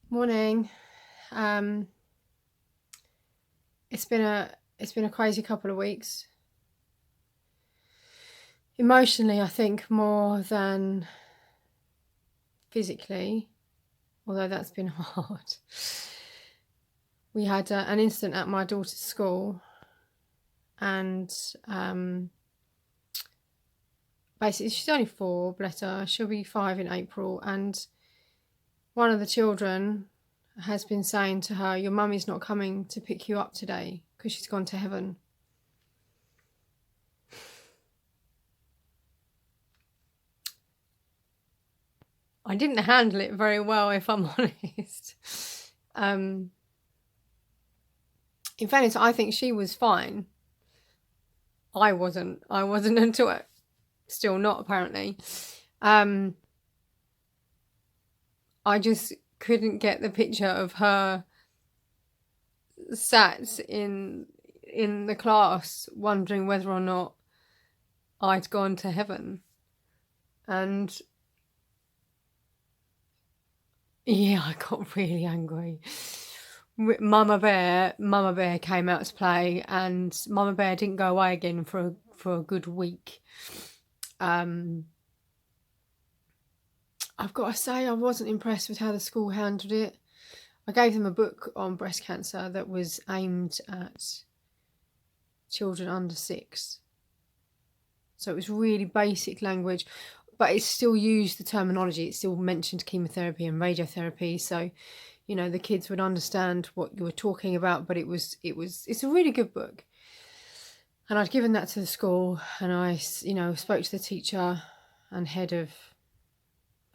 Morning. Um, it's been a crazy couple of weeks. Emotionally, I think more than physically, although that's been hard. We had an incident at my daughter's school, and basically she's only 4, bless her. She'll be 5 in April, and one of the children has been saying to her, "Your mummy's not coming to pick you up today because she's gone to heaven." I didn't handle it very well, if I'm honest. Um, in fairness, I think she was fine. I wasn't. I wasn't into it. Still not, apparently. I just couldn't get the picture of her sat in the class wondering whether or not I'd gone to heaven. And yeah, I got really angry. Mama Bear came out to play, and Mama Bear didn't go away again for a good week. I've got to say, I wasn't impressed with how the school handled it. I gave them a book on breast cancer that was aimed at children under 6. So it was really basic language, but it still used the terminology. It still mentioned chemotherapy and radiotherapy. So, the kids would understand what you were talking about, but it's a really good book. And I'd given that to the school, and I, spoke to the teacher and head of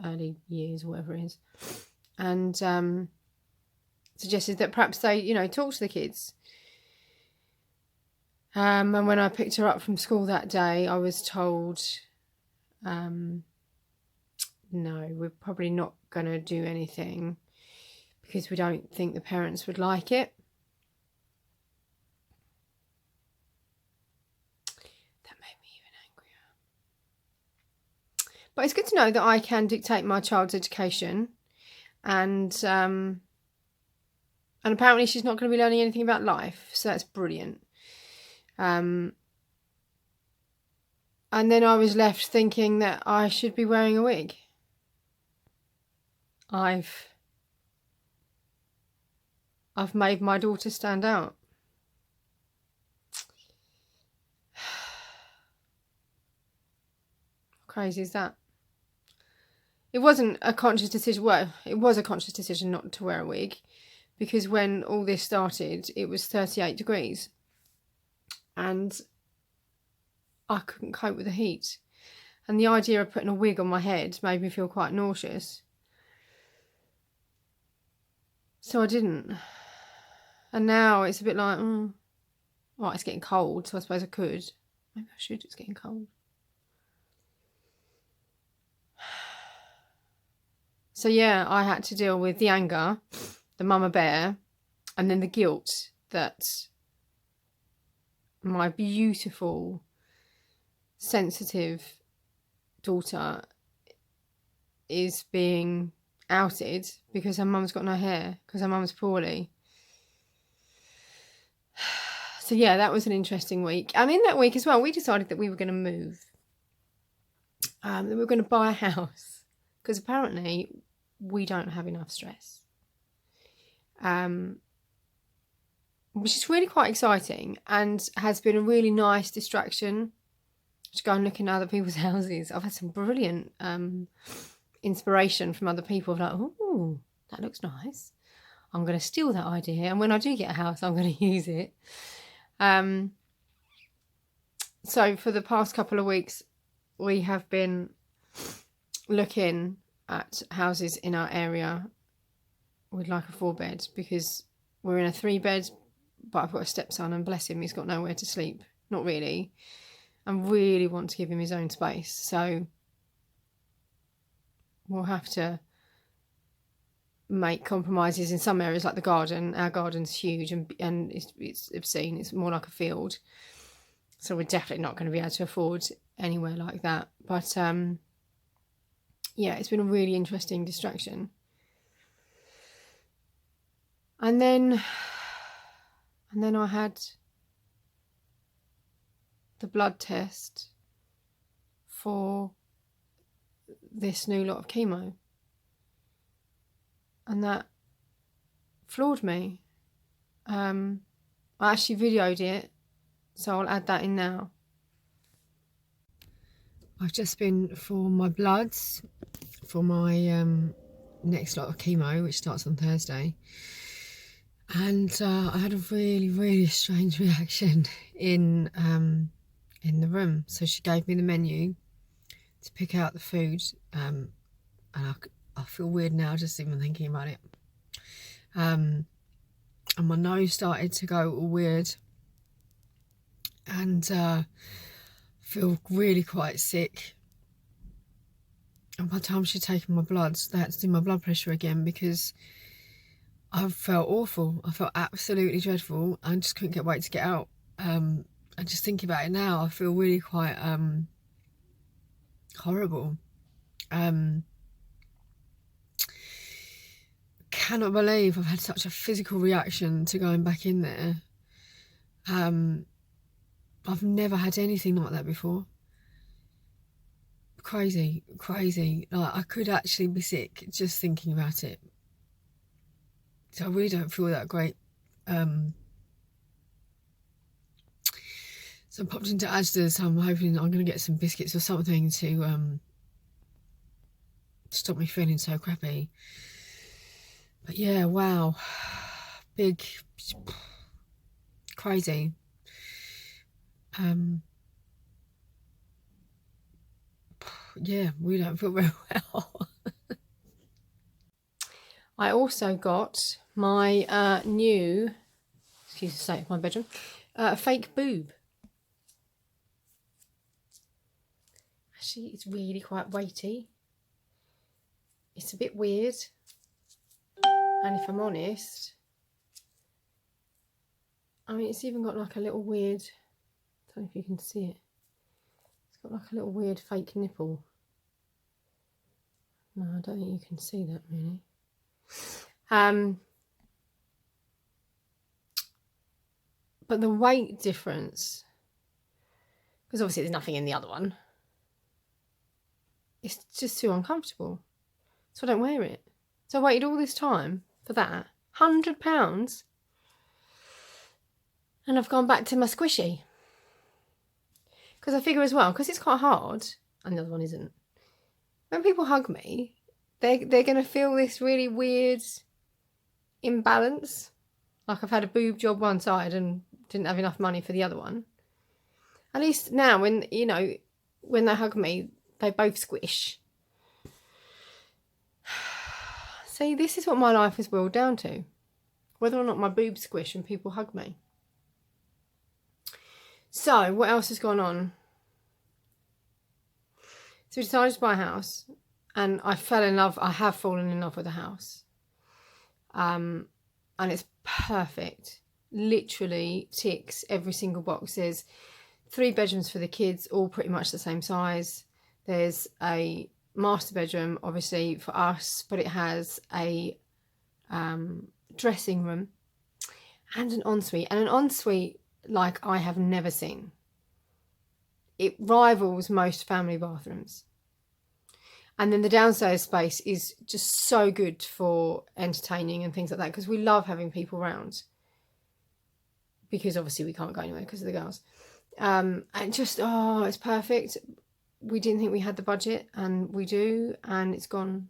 early years, whatever it is, and suggested that perhaps they, talk to the kids. And when I picked her up from school that day, I was told, no, we're probably not going to do anything because we don't think the parents would like it. That made me even angrier. But it's good to know that I can dictate my child's education, and apparently she's not going to be learning anything about life, so that's brilliant. And then I was left thinking that I should be wearing a wig. I've made my daughter stand out. How crazy is that? It wasn't a conscious decision. Well, it was a conscious decision not to wear a wig, because when all this started, it was 38 degrees. And I couldn't cope with the heat. And the idea of putting a wig on my head made me feel quite nauseous. So I didn't. And now it's a bit like, well, it's getting cold, so I suppose I could. Maybe I should, it's getting cold. So yeah, I had to deal with the anger, the mama bear, and then the guilt that my beautiful, sensitive daughter is being outed because her mum's got no hair, because her mum's poorly. So yeah, that was an interesting week. And in that week as well, we decided that we were going to move. That we were going to buy a house, because apparently we don't have enough stress. Which is really quite exciting and has been a really nice distraction to go and look in other people's houses. I've had some brilliant inspiration from other people, like, oh, that looks nice. I'm going to steal that idea, and when I do get a house, I'm going to use it. So for the past couple of weeks, we have been looking at houses in our area with like a 4-bed, because we're in a 3-bed, but I've got a stepson, and bless him, he's got nowhere to sleep. Not really. I really want to give him his own space, so we'll have to make compromises in some areas, like the garden. Our garden's huge, and it's obscene. It's more like a field, so we're definitely not going to be able to afford anywhere like that. But yeah, it's been a really interesting distraction. And then I had the blood test for this new lot of chemo, and that floored me. I actually videoed it, so I'll add that in now. I've just been for my bloods for my next lot of chemo, which starts on Thursday, and I had a really strange reaction in the room. So she gave me the menu to pick out the food, and I feel weird now just even thinking about it. And my nose started to go all weird, and feel really quite sick. And by the time she'd taken my bloods, they had to do my blood pressure again because I felt awful. I felt absolutely dreadful. I just couldn't wait to get out. And just thinking about it now, I feel really quite horrible. Cannot believe I've had such a physical reaction to going back in there. I've never had anything like that before. Crazy. Like, I could actually be sick just thinking about it. So I really don't feel that great. So I popped into Asda's, so I'm hoping I'm going to get some biscuits or something to stop me feeling so crappy. But yeah, wow. Big, crazy. Yeah, we don't feel very well. I also got my new, excuse the state of my bedroom, fake boob. Actually, it's really quite weighty. It's a bit weird. And if I'm honest, I mean, it's even got like a little weird, I don't know if you can see it. It's got like a little weird fake nipple. No, I don't think you can see that really. But the weight difference, because obviously there's nothing in the other one, it's just too uncomfortable. So I don't wear it. So I waited all this time for that, £100, and I've gone back to my squishy. Because I figure as well, because it's quite hard, and the other one isn't, when people hug me, they're going to feel this really weird imbalance. Like I've had a boob job one side and didn't have enough money for the other one. At least now, when, you know, when they hug me, they both squish. See, this is what my life has boiled down to. Whether or not my boobs squish and people hug me. So, what else has gone on? So we decided to buy a house, and I have fallen in love with the house. And it's perfect. Literally ticks every single box. There's 3 bedrooms for the kids, all pretty much the same size. There's a master bedroom, obviously, for us, but it has a dressing room and an ensuite. And an ensuite like I have never seen. It rivals most family bathrooms. And then the downstairs space is just so good for entertaining and things like that, because we love having people around. Because obviously we can't go anywhere because of the girls. And just, oh, it's perfect. We didn't think we had the budget, and we do, and it's gone.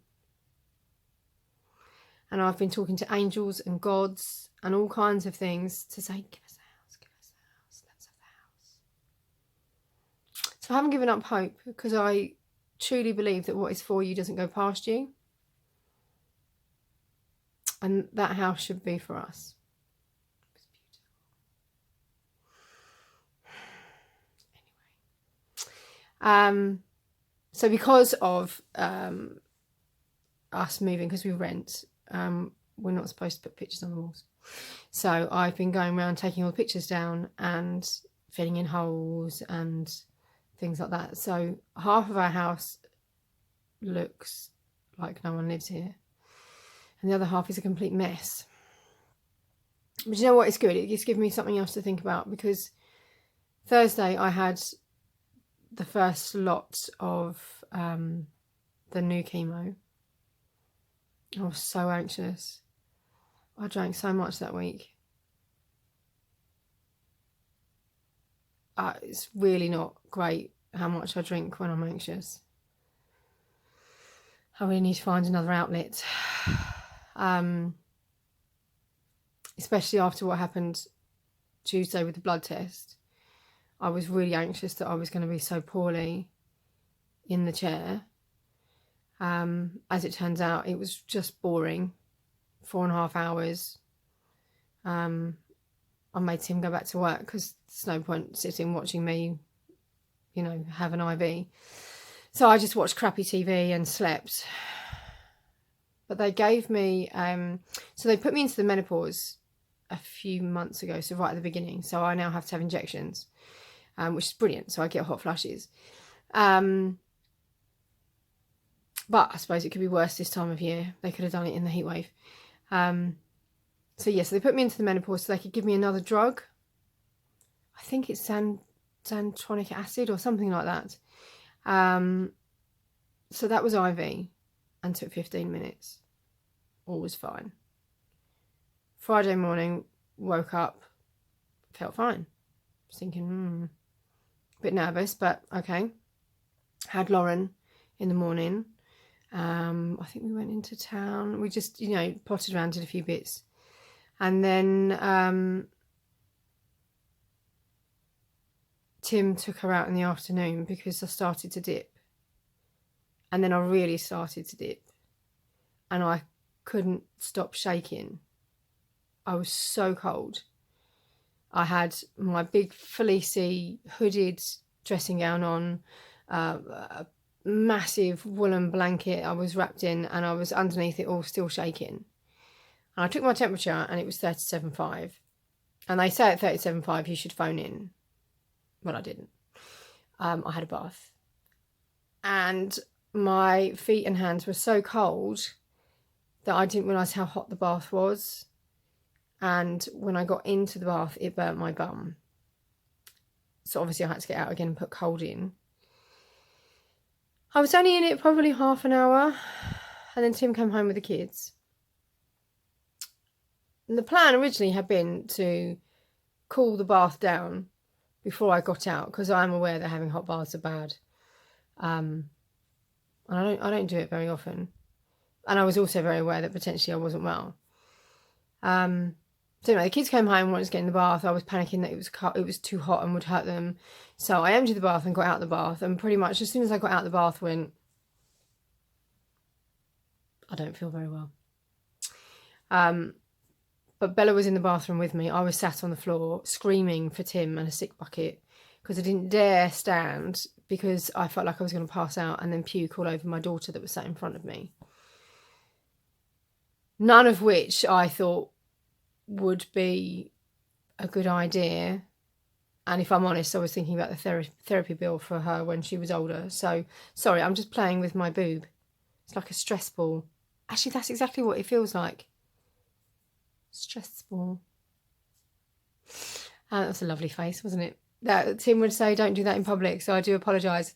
And I've been talking to angels and gods and all kinds of things to say, give us a house, let's have the house. So I haven't given up hope, because I truly believe that what is for you doesn't go past you. And that house should be for us. It's beautiful. Anyway. So because of us moving, because we rent, we're not supposed to put pictures on the walls. So I've been going around taking all the pictures down and filling in holes and things like that. So half of our house looks like no one lives here, and the other half is a complete mess. But you know what? It's good. It's given me something else to think about, because Thursday I had the first lot of the new chemo. I was so anxious. I drank so much that week. It's really not great how much I drink when I'm anxious. I really need to find another outlet. Especially after what happened Tuesday with the blood test. I was really anxious that I was going to be so poorly in the chair. As it turns out, it was just boring. 4.5 hours. I made Tim go back to work because there's no point sitting watching me, you know, have an IV. So I just watched crappy TV and slept. But they gave me, so they put me into the menopause a few months ago, so right at the beginning. So I now have to have injections, which is brilliant. So I get hot flushes. But I suppose it could be worse this time of year. They could have done it in the heat wave. So they put me into the menopause so they could give me another drug. I think it's xanthonic acid or something like that. So that was IV and took 15 minutes. All was fine. Friday morning, woke up, felt fine. Was thinking, a bit nervous, but okay. Had Lauren in the morning. I think we went into town. We just, you know, potted around, did a few bits. And then Tim took her out in the afternoon because I started to dip. And then I really started to dip. And I couldn't stop shaking. I was so cold. I had my big fleecy hooded dressing gown on, a massive woolen blanket I was wrapped in, and I was underneath it all still shaking. And I took my temperature and it was 37.5. And they say at 37.5 you should phone in. Well, I didn't. I had a bath. And my feet and hands were so cold that I didn't realise how hot the bath was. And when I got into the bath, it burnt my bum. So obviously I had to get out again and put cold in. I was only in it probably half an hour. And then Tim came home with the kids. And the plan originally had been to cool the bath down before I got out, because I'm aware that having hot baths are bad. And I don't do it very often. And I was also very aware that potentially I wasn't well. So anyway, the kids came home, wanted to get in the bath. I was panicking that it was too hot and would hurt them. So I emptied the bath and got out the bath. And pretty much as soon as I got out the bath, went, I don't feel very well. But Bella was in the bathroom with me. I was sat on the floor screaming for Tim and a sick bucket because I didn't dare stand because I felt like I was going to pass out and then puke all over my daughter that was sat in front of me. None of which I thought would be a good idea. And if I'm honest, I was thinking about the therapy bill for her when she was older. So, sorry, I'm just playing with my boob. It's like a stress ball. Actually, that's exactly what it feels like. Stress ball. That was a lovely face, wasn't it? That Tim would say, don't do that in public, so I do apologise.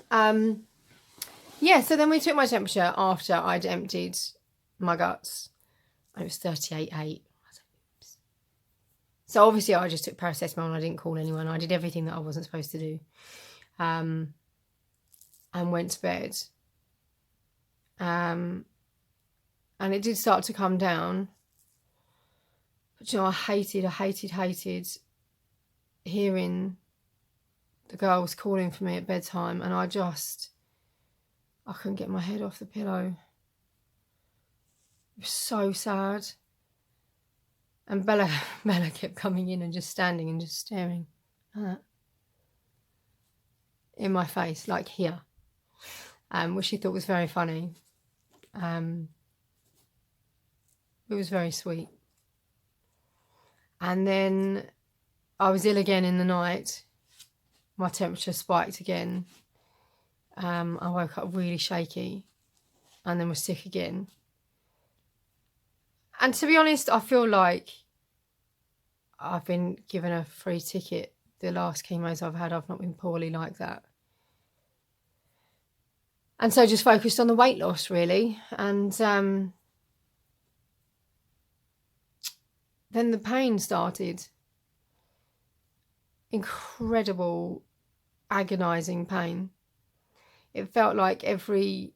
Yeah, so then we took my temperature after I'd emptied my guts. It was 38.8. So obviously I just took paracetamol and I didn't call anyone. I did everything that I wasn't supposed to do. And went to bed. And it did start to come down. But you know, I hated hearing the girls calling for me at bedtime, and I couldn't get my head off the pillow. It was so sad. And Bella kept coming in and just standing and just staring in my face, like here, which she thought was very funny. It was very sweet. And then I was ill again in the night. My temperature spiked again. I woke up really shaky and then was sick again. And to be honest, I feel like I've been given a free ticket. The last chemos I've had, I've not been poorly like that. And so just focused on the weight loss, really. And then the pain started. Incredible, agonising pain. It felt like every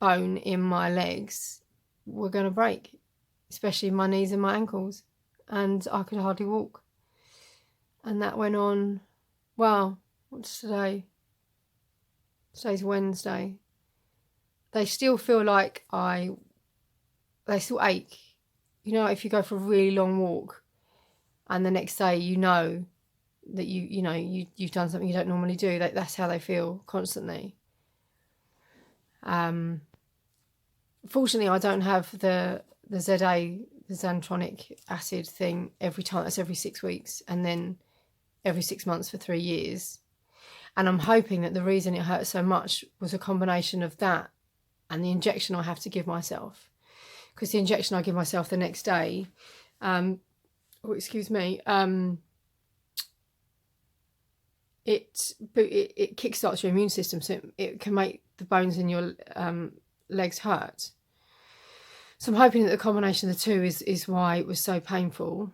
bone in my legs were going to break, especially my knees and my ankles. And I could hardly walk. And that went on, well, what's today? Today's Wednesday. They still feel like they still ache. You know, if you go for a really long walk and the next day you know that you've done something you don't normally do, that's how they feel constantly. Fortunately, I don't have the ZA, the xantronic acid thing every time. That's every 6 weeks, and then every 6 months for 3 years. And I'm hoping that the reason it hurt so much was a combination of that and the injection I have to give myself. Because the injection I give myself the next day, it kickstarts your immune system, so it can make the bones in your legs hurt. So I'm hoping that the combination of the two is why it was so painful.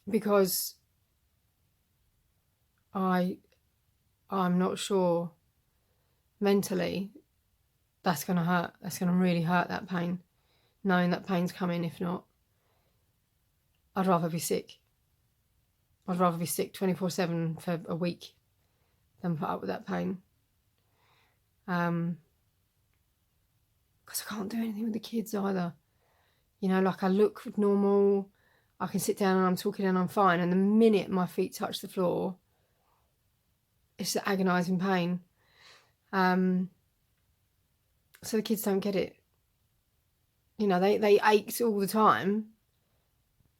Because I'm not sure mentally that's going to hurt. That's going to really hurt, that pain. Knowing that pain's coming. If not, I'd rather be sick. I'd rather be sick 24/7 for a week than put up with that pain. Because I can't do anything with the kids either. You know, like I look normal. I can sit down and I'm talking and I'm fine. And the minute my feet touch the floor, it's the agonising pain. So the kids don't get it. You know, they ached all the time,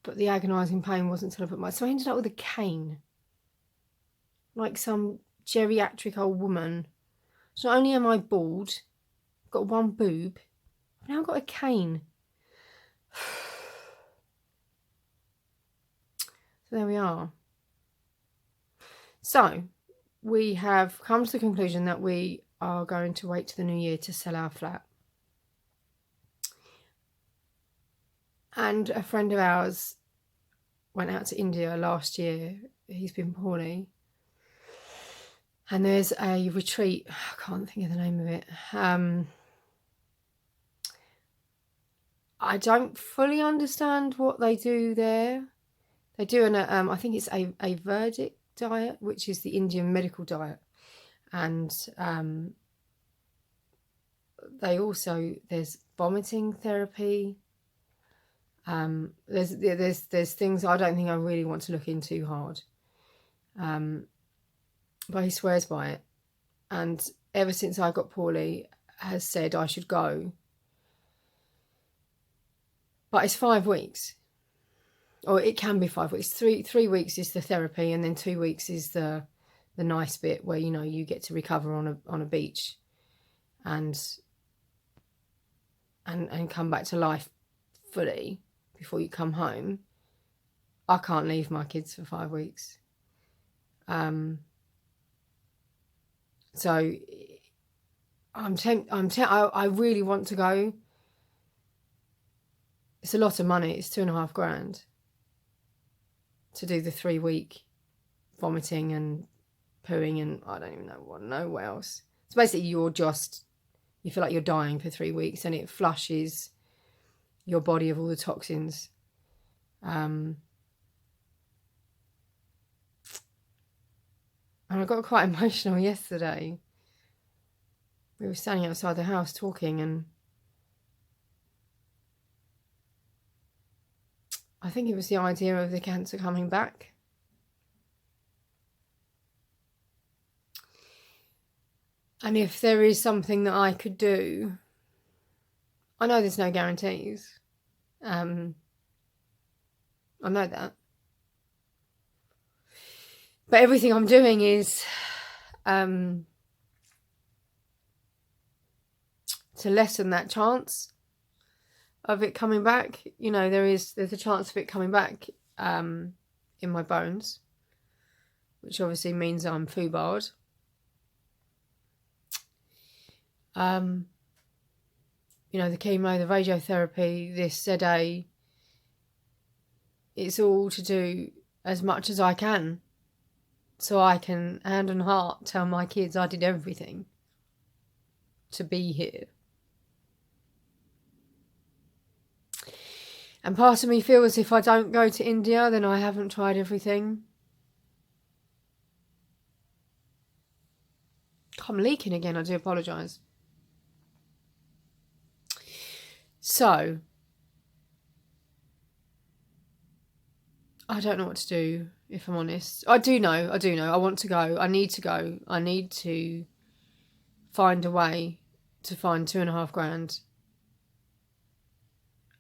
but the agonising pain wasn't until I put my... So I ended up with a cane. Like some geriatric old woman. So not only am I bald, I've got one boob, I've now got a cane. So there we are. So we have come to the conclusion that we are going to wait to the new year to sell our flat. And a friend of ours went out to India last year. He's been poorly. And there's a retreat. I can't think of the name of it. I don't fully understand what they do there. They do I think it's a Vedic diet, which is the Indian medical diet. And there's vomiting therapy. There's things I don't think I really want to look into hard. But he swears by it. And ever since I got poorly, has said I should go. But it's 5 weeks. Or it can be 5 weeks. Three weeks is the therapy, and then 2 weeks is the nice bit where, you know, you get to recover on a beach and come back to life fully before you come home. I can't leave my kids for 5 weeks. So I really want to go. It's a lot of money. It's $2,500 to do the 3 week vomiting and pooing and I don't even know what else. So basically you feel like you're dying for 3 weeks, and it flushes your body of all the toxins. And I got quite emotional yesterday. We were standing outside the house talking, and I think it was the idea of the cancer coming back. And if there is something that I could do, I know there's no guarantees. I know that. But everything I'm doing is to lessen that chance of it coming back. You know, there's a chance of it coming back in my bones, which obviously means I'm foobarred. You know, the chemo, the radiotherapy, this ZA, it's all to do as much as I can, so I can, hand on heart, tell my kids I did everything to be here. And part of me feels if I don't go to India, then I haven't tried everything. I'm leaking again, I do apologise. So, I don't know what to do, if I'm honest. I do know. I want to go. I need to go. I need to find a way to find £2,500.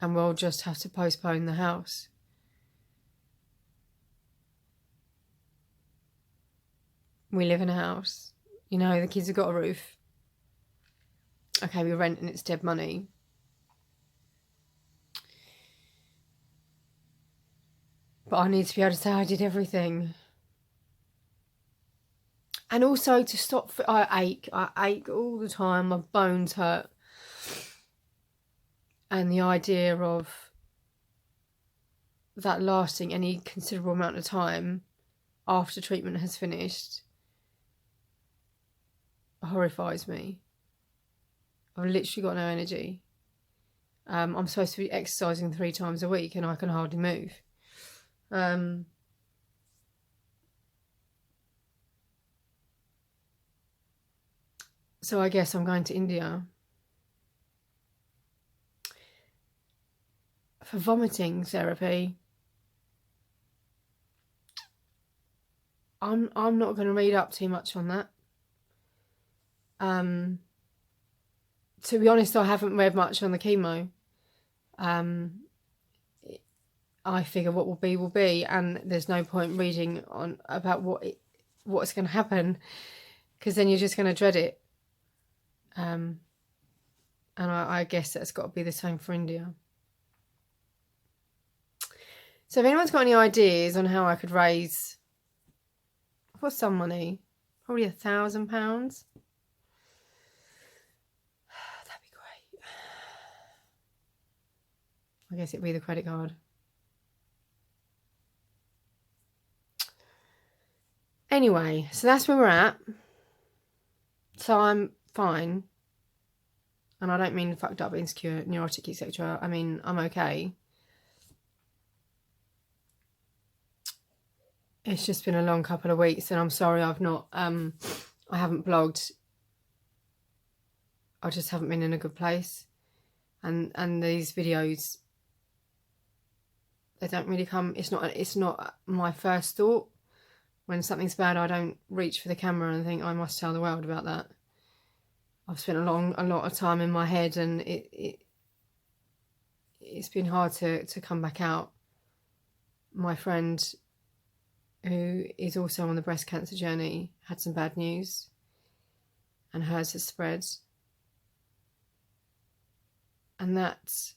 And we'll just have to postpone the house. We live in a house. You know, the kids have got a roof. Okay, we rent and it's dead money. But I need to be able to say I did everything. And also to stop, I ache all the time, my bones hurt. And the idea of that lasting any considerable amount of time after treatment has finished horrifies me. I've literally got no energy. I'm supposed to be exercising 3 times a week and I can hardly move. So I guess I'm going to India for vomiting therapy. I'm not going to read up too much on that. To be honest, I haven't read much on the chemo. I figure what will be, and there's no point reading on about what's going to happen, because then you're just going to dread it. And I guess that's got to be the same for India. So if anyone's got any ideas on how I could raise, for some money, probably £1,000, that'd be great. I guess it'd be the credit card. Anyway, so that's where we're at. So I'm fine. And I don't mean fucked up, insecure, neurotic, etc. I mean, I'm okay. It's just been a long couple of weeks, and I'm sorry I've not, I haven't blogged. I just haven't been in a good place. And these videos, they don't really come, it's not my first thought. When something's bad, I don't reach for the camera and think I must tell the world about that. I've spent a lot of time in my head, and it's been hard to come back out. My friend, who is also on the breast cancer journey, had some bad news, and hers has spread. And that's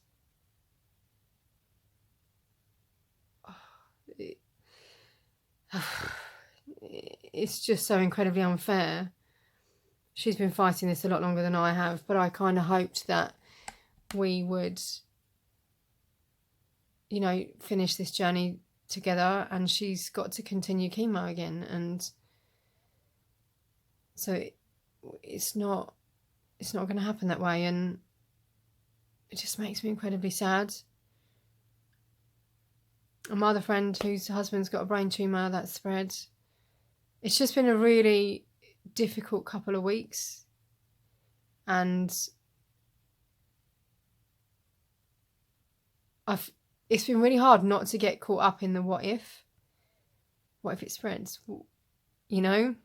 it's just so incredibly unfair. She's been fighting this a lot longer than I have, but I kind of hoped that we would, you know, finish this journey together, and she's got to continue chemo again, and so it's not going to happen that way, and it just makes me incredibly sad. And my other friend, whose husband's got a brain tumour that's spread. It's just been a really difficult couple of weeks, and it's been really hard not to get caught up in the what if it spreads, you know.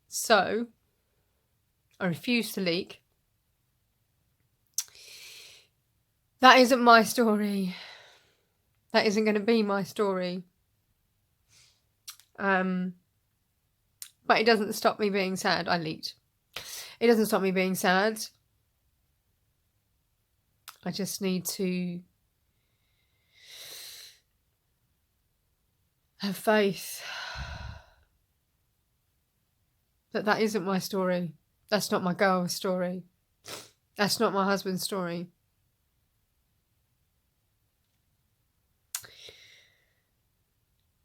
So I refuse to leak. That isn't my story. That isn't going to be my story. But it doesn't stop me being sad. I leaked. It doesn't stop me being sad. I just need to have faith that that isn't my story. That's not my girl's story. That's not my husband's story.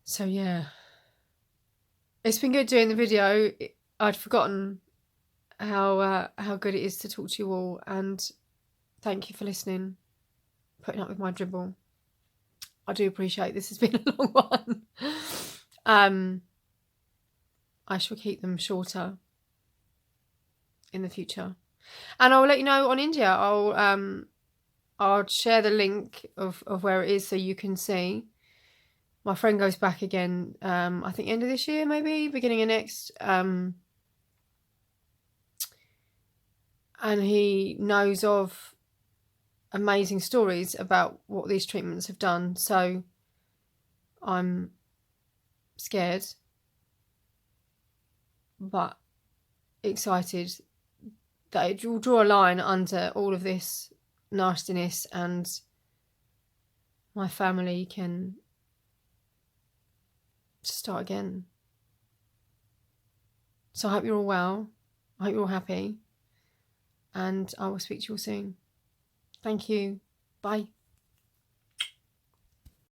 So yeah, it's been good doing the video. I'd forgotten how good it is to talk to you all, and thank you for listening, putting up with my dribble. I do appreciate this has been a long one. I shall keep them shorter in the future, and I'll let you know on India. I'll share the link of where it is so you can see. My friend goes back again, I think end of this year, maybe beginning of next. And he knows of amazing stories about what these treatments have done. So I'm scared, but excited that it will draw a line under all of this nastiness and my family can start again. So I hope you're all well. I hope you're all happy. And I will speak to you all soon. Thank you. Bye.